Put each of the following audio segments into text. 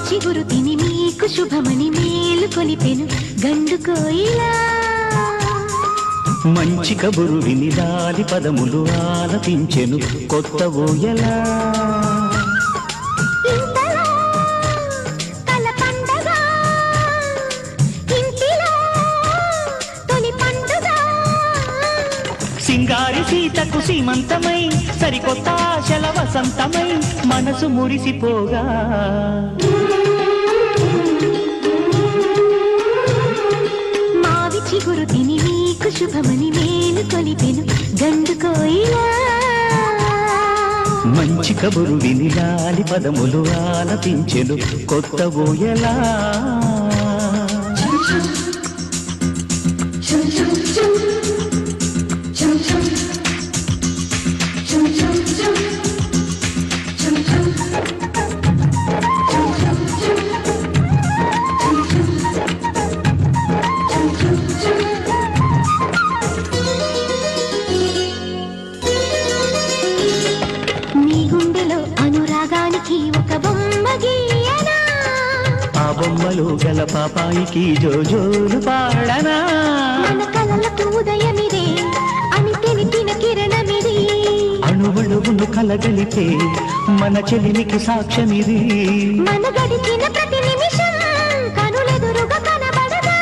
చిగురు తిని నీకు శుభమని మేలు కొలిపెను గండు కోయిలా మంచి కబురు విని లాలి పదములు ఆలపించెను కొత్త ఊయలా సింగారి సీతకు సీమంతమై సరికొత్త ఆశల వసంతమై మనసు మురిసిపోగా మావి చిగురు తిని నీకు శుభమని మేలు కొలిపెను గండు కోయిలా మంచి కబురు విని లాలి పదములు ఆలపించెను కొత్త ఊయలా ఒక బొమ్మ గీయనా ఆ బొమ్మలో గల పాపాయికి జోజోలు పాడనా మన కలలకు ఉదయమిదే అని తెలిపిన కిరణమిది అణువణువును కలగలిపే మన చెలిమికి సాక్ష్యమిది మన గడిచిన ప్రతి నిమిషం కనులెదురుగా కనబడదా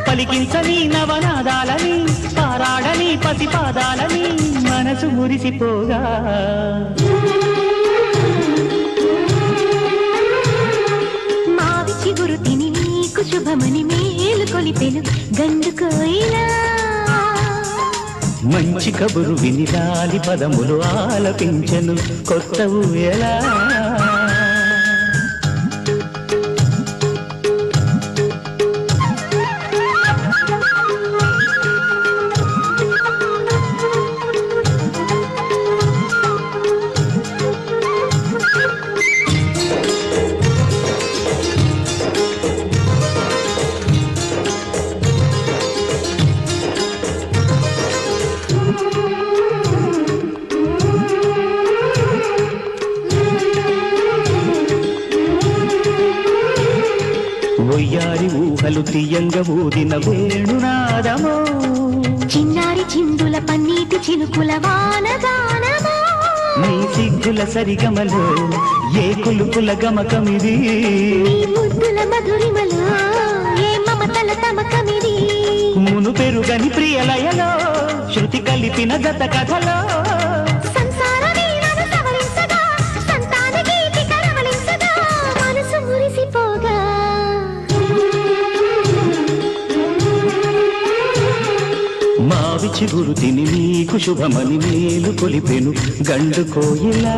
పలికించని నవనాదాలని పారాడని పసిపాదాలని మనసు మురిసిపోగా చిగురు తిని నీకు శుభమని మేలు కొలిపెను గండు కోయిలా మంచి కబురు విని లాలి పదములు ఆలపించెను కొత్త ఊయలా ఒయ్యారి ఊహలు తీయంగా ఊదిన వేణునాదమో చిన్నారి చిందుల పన్నీటి చినుకుల వానగానమో నీ సిగ్గుల సరిగమలో ఏ కులుకుల గమకమిది నీ ముద్దుల మధురిమలో ఏ మమతల తమకమిది మును పెరుగని ప్రియలయలో శృతి కలిపిన గత కథలో మావి చిగురు తిని నీకు శుభమని మేలు కొలిపెను గండు కోయిలా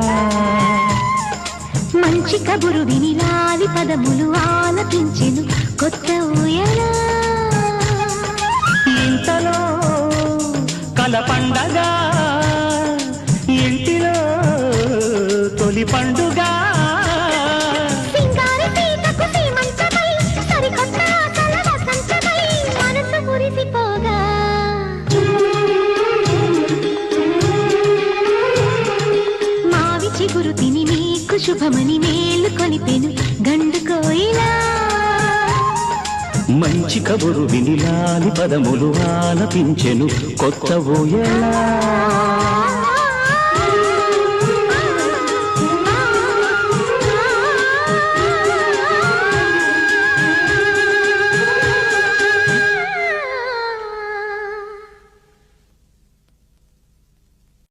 మంచి కబురు విని లాలి పదములు ఆలపించెను కొత్త ఊయలా ఇంతలో కల పండగ ఇంటిలో తొలి పండుగ చిగురు తిని నీకు శుభమని మేలు కొలిపెను గండు కోయిలా మంచి కబురు విని లాలి పదములు ఆలపించెను కొత్త ఊయలా